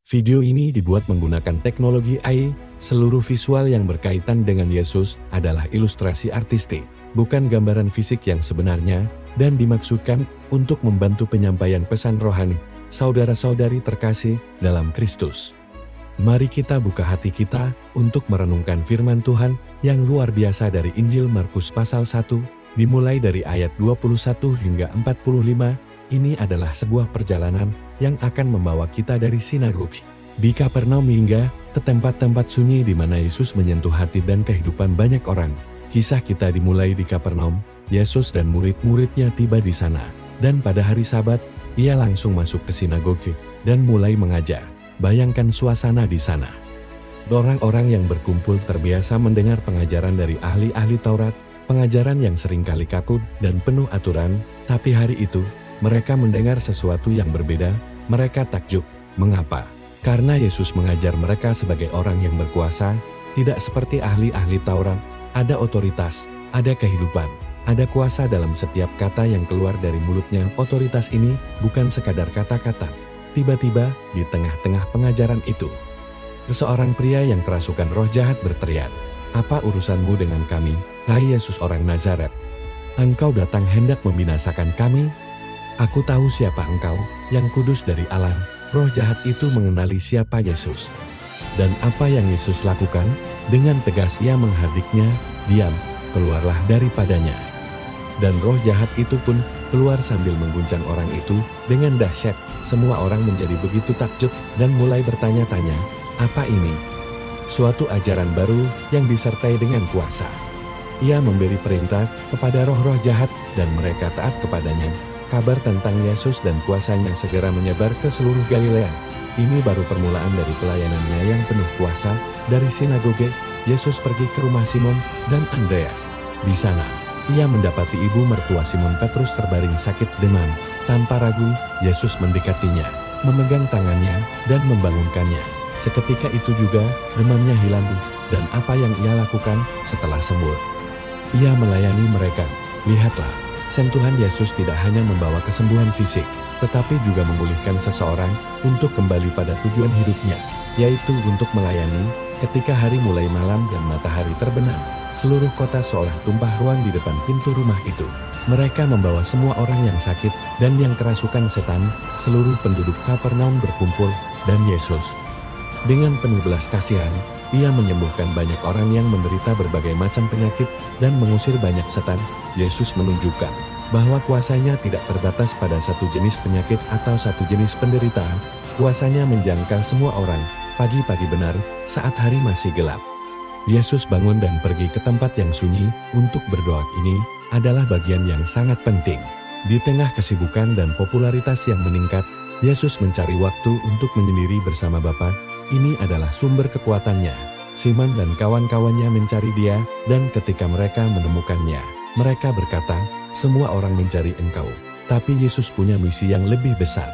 Video ini dibuat menggunakan teknologi AI. Seluruh visual yang berkaitan dengan Yesus adalah ilustrasi artistik, bukan gambaran fisik yang sebenarnya, dan dimaksudkan untuk membantu penyampaian pesan rohani, saudara-saudari terkasih dalam Kristus. Mari kita buka hati kita untuk merenungkan firman Tuhan yang luar biasa dari Injil Markus pasal 1, dimulai dari ayat 21 hingga 45. Ini adalah sebuah perjalanan yang akan membawa kita dari sinagogi di Kapernaum hingga ke tempat-tempat sunyi di mana Yesus menyentuh hati dan kehidupan banyak orang. Kisah kita dimulai di Kapernaum. Yesus dan murid-muridnya tiba di sana, dan pada hari Sabat, ia langsung masuk ke sinagogi dan mulai mengajar. Bayangkan suasana di sana. Orang-orang yang berkumpul terbiasa mendengar pengajaran dari ahli-ahli Taurat, pengajaran yang seringkali kaku dan penuh aturan, tapi hari itu, mereka mendengar sesuatu yang berbeda. Mereka takjub. Mengapa? Karena Yesus mengajar mereka sebagai orang yang berkuasa, tidak seperti ahli-ahli Taurat. Ada otoritas, ada kehidupan, ada kuasa dalam setiap kata yang keluar dari mulutnya. Otoritas ini bukan sekadar kata-kata. Tiba-tiba, di tengah-tengah pengajaran itu, seorang pria yang kerasukan roh jahat berteriak, "Apa urusanmu dengan kami, hai Yesus orang Nazaret? Engkau datang hendak membinasakan kami? Aku tahu siapa engkau, yang kudus dari Allah." Roh jahat itu mengenali siapa Yesus. Dan apa yang Yesus lakukan? Dengan tegas ia menghardiknya, "Diam, keluarlah daripadanya." Dan roh jahat itu pun keluar sambil mengguncang orang itu dengan dahsyat. Semua orang menjadi begitu takjub dan mulai bertanya-tanya, apa ini? Suatu ajaran baru yang disertai dengan kuasa. Ia memberi perintah kepada roh-roh jahat dan mereka taat kepadanya. Kabar tentang Yesus dan kuasanya segera menyebar ke seluruh Galilea. Ini baru permulaan dari pelayanannya yang penuh kuasa. Dari sinagoge, Yesus pergi ke rumah Simon dan Andreas. Di sana, ia mendapati ibu mertua Simon Petrus terbaring sakit demam. Tanpa ragu, Yesus mendekatinya, memegang tangannya, dan membangunkannya. Seketika itu juga, demamnya hilang, dan apa yang ia lakukan setelah sembuh? Ia melayani mereka. Lihatlah. Sentuhan Yesus tidak hanya membawa kesembuhan fisik, tetapi juga memulihkan seseorang untuk kembali pada tujuan hidupnya, yaitu untuk melayani. Ketika hari mulai malam dan matahari terbenam, seluruh kota seolah tumpah ruang di depan pintu rumah itu. Mereka membawa semua orang yang sakit dan yang kerasukan setan. Seluruh penduduk Kapernaum berkumpul, dan Yesus, dengan penuh belas kasihan, ia menyembuhkan banyak orang yang menderita berbagai macam penyakit dan mengusir banyak setan. Yesus menunjukkan bahwa kuasanya tidak terbatas pada satu jenis penyakit atau satu jenis penderitaan. Kuasanya menjangkau semua orang. Pagi-pagi benar, saat hari masih gelap, Yesus bangun dan pergi ke tempat yang sunyi untuk berdoa. Ini adalah bagian yang sangat penting. Di tengah kesibukan dan popularitas yang meningkat, Yesus mencari waktu untuk menyendiri bersama Bapa. Ini adalah sumber kekuatannya. Simon dan kawan-kawannya mencari dia, dan ketika mereka menemukannya, mereka berkata, "Semua orang mencari engkau, tapi Yesus punya misi yang lebih besar."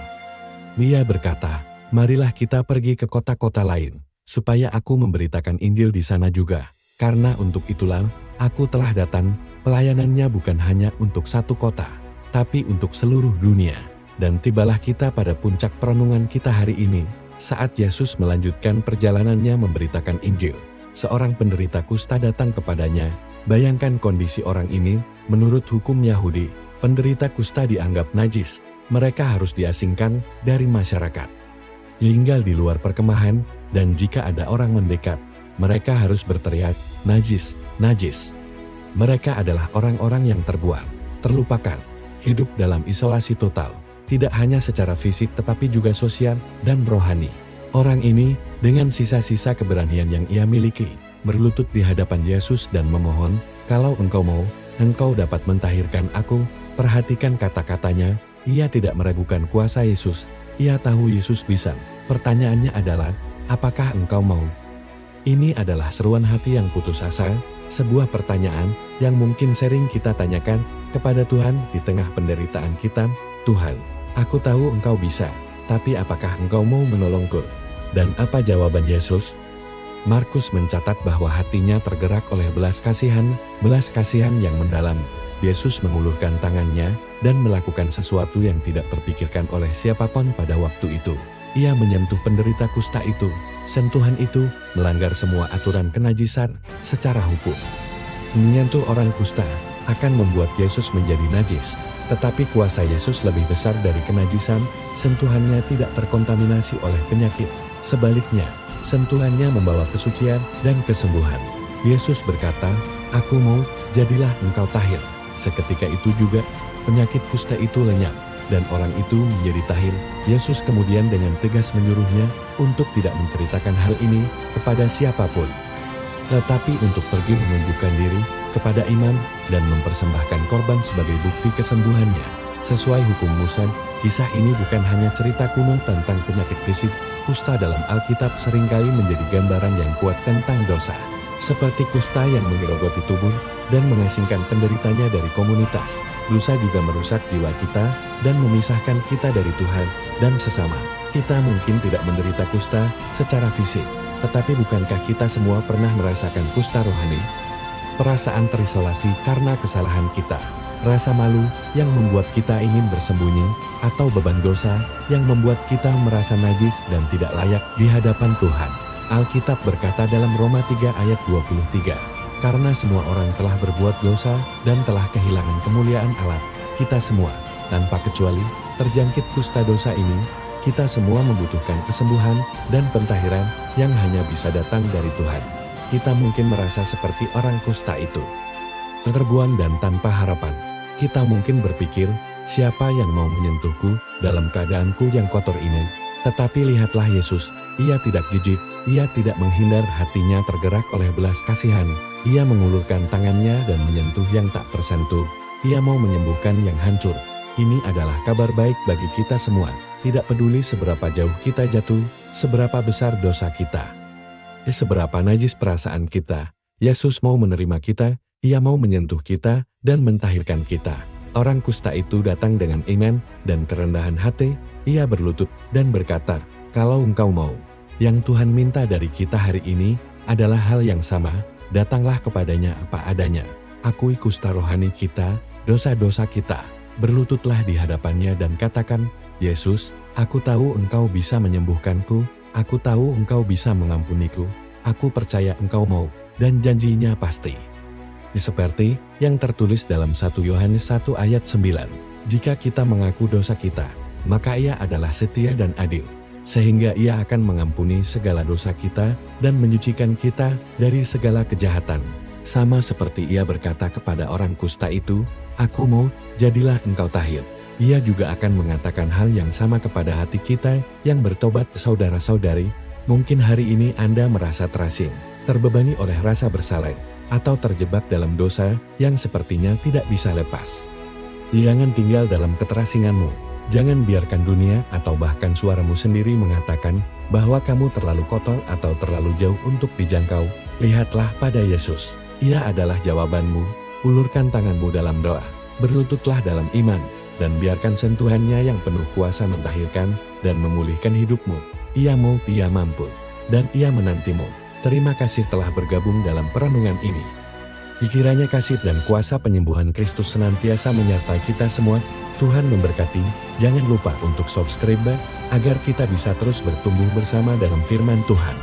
Ia berkata, "Marilah kita pergi ke kota-kota lain, supaya aku memberitakan Injil di sana juga. Karena untuk itulah, aku telah datang." Pelayanannya bukan hanya untuk satu kota, tapi untuk seluruh dunia. Dan tibalah kita pada puncak perenungan kita hari ini. Saat Yesus melanjutkan perjalanannya memberitakan Injil, seorang penderita kusta datang kepadanya. Bayangkan kondisi orang ini. Menurut hukum Yahudi, penderita kusta dianggap najis. Mereka harus diasingkan dari masyarakat, tinggal di luar perkemahan, dan jika ada orang mendekat, mereka harus berteriak, "Najis, najis." Mereka adalah orang-orang yang terbuang, terlupakan, hidup dalam isolasi total. Tidak hanya secara fisik tetapi juga sosial dan rohani. Orang ini, dengan sisa-sisa keberanian yang ia miliki, berlutut di hadapan Yesus dan memohon, "Kalau engkau mau, engkau dapat mentahirkan aku." Perhatikan kata-katanya, ia tidak meragukan kuasa Yesus. Ia tahu Yesus bisa. Pertanyaannya adalah, apakah engkau mau? Ini adalah seruan hati yang putus asa, sebuah pertanyaan yang mungkin sering kita tanyakan kepada Tuhan di tengah penderitaan kita. "Tuhan, aku tahu engkau bisa, tapi apakah engkau mau menolongku?" Dan apa jawaban Yesus? Markus mencatat bahwa hatinya tergerak oleh belas kasihan yang mendalam. Yesus mengulurkan tangannya dan melakukan sesuatu yang tidak terpikirkan oleh siapapun pada waktu itu. ia menyentuh penderita kusta itu. Sentuhan itu melanggar semua aturan kenajisan secara hukum. Menyentuh orang kusta akan membuat Yesus menjadi najis, tetapi kuasa Yesus lebih besar dari kenajisan. Sentuhannya tidak terkontaminasi oleh penyakit. Sebaliknya, sentuhannya membawa kesucian dan kesembuhan. Yesus berkata, "Aku mau, jadilah engkau tahir." Seketika itu juga, penyakit kusta itu lenyap, dan orang itu menjadi tahir. Yesus kemudian dengan tegas menyuruhnya untuk tidak menceritakan hal ini kepada siapapun, tetapi untuk pergi menunjukkan diri kepada imam dan mempersembahkan korban sebagai bukti kesembuhannya. Sesuai hukum Musa, kisah ini bukan hanya cerita kuno tentang penyakit fisik. Kusta dalam Alkitab seringkali menjadi gambaran yang kuat tentang dosa. Seperti kusta yang menggerogoti tubuh dan mengasingkan penderitanya dari komunitas, dosa juga merusak jiwa kita dan memisahkan kita dari Tuhan dan sesama. Kita mungkin tidak menderita kusta secara fisik, tetapi bukankah kita semua pernah merasakan kusta rohani? Perasaan terisolasi karena kesalahan kita, rasa malu yang membuat kita ingin bersembunyi, atau beban dosa yang membuat kita merasa najis dan tidak layak di hadapan Tuhan. Alkitab berkata dalam Roma 3 ayat 23, "Karena semua orang telah berbuat dosa dan telah kehilangan kemuliaan Allah." Kita semua, tanpa kecuali, terjangkit kusta dosa ini. Kita semua membutuhkan kesembuhan dan pentahiran yang hanya bisa datang dari Tuhan. Kita mungkin merasa seperti orang kusta itu, terbuang dan tanpa harapan. Kita mungkin berpikir, siapa yang mau menyentuhku dalam keadaanku yang kotor ini? Tetapi lihatlah Yesus, ia tidak jijik, ia tidak menghindar, hatinya tergerak oleh belas kasihan. Ia mengulurkan tangannya dan menyentuh yang tak tersentuh. Ia mau menyembuhkan yang hancur. Ini adalah kabar baik bagi kita semua. Tidak peduli seberapa jauh kita jatuh, seberapa besar dosa kita, seberapa najis perasaan kita, Yesus mau menerima kita, ia mau menyentuh kita dan mentahirkan kita. Orang kusta itu datang dengan iman dan kerendahan hati, ia berlutut dan berkata, "Kalau engkau mau, yang Tuhan minta dari kita hari ini adalah hal yang sama, datanglah kepadanya apa adanya. Akui kusta rohani kita, dosa-dosa kita, berlututlah di hadapannya dan katakan, 'Yesus, aku tahu engkau bisa menyembuhkanku, aku tahu engkau bisa mengampuniku, aku percaya engkau mau, dan janjinya pasti.'" Seperti yang tertulis dalam 1 Yohanes 1 ayat 9, "Jika kita mengaku dosa kita, maka Ia adalah setia dan adil, sehingga Ia akan mengampuni segala dosa kita dan menyucikan kita dari segala kejahatan." Sama seperti Ia berkata kepada orang kusta itu, "Aku mau, jadilah engkau tahir." Ia juga akan mengatakan hal yang sama kepada hati kita yang bertobat. Saudara-saudari, mungkin hari ini Anda merasa terasing, terbebani oleh rasa bersalah, atau terjebak dalam dosa yang sepertinya tidak bisa lepas. Jangan tinggal dalam keterasinganmu. Jangan biarkan dunia atau bahkan suaramu sendiri mengatakan bahwa kamu terlalu kotor atau terlalu jauh untuk dijangkau. Lihatlah pada Yesus. Ia adalah jawabanmu. Ulurkan tanganmu dalam doa. Berlututlah dalam iman. Dan biarkan sentuhannya yang penuh kuasa mentahirkan dan memulihkan hidupmu. Ia mau, Ia mampu. Dan Ia menantimu. Terima kasih telah bergabung dalam perenungan ini. Kiranya kasih dan kuasa penyembuhan Kristus senantiasa menyertai kita semua. Tuhan memberkati. Jangan lupa untuk subscribe agar kita bisa terus bertumbuh bersama dalam firman Tuhan.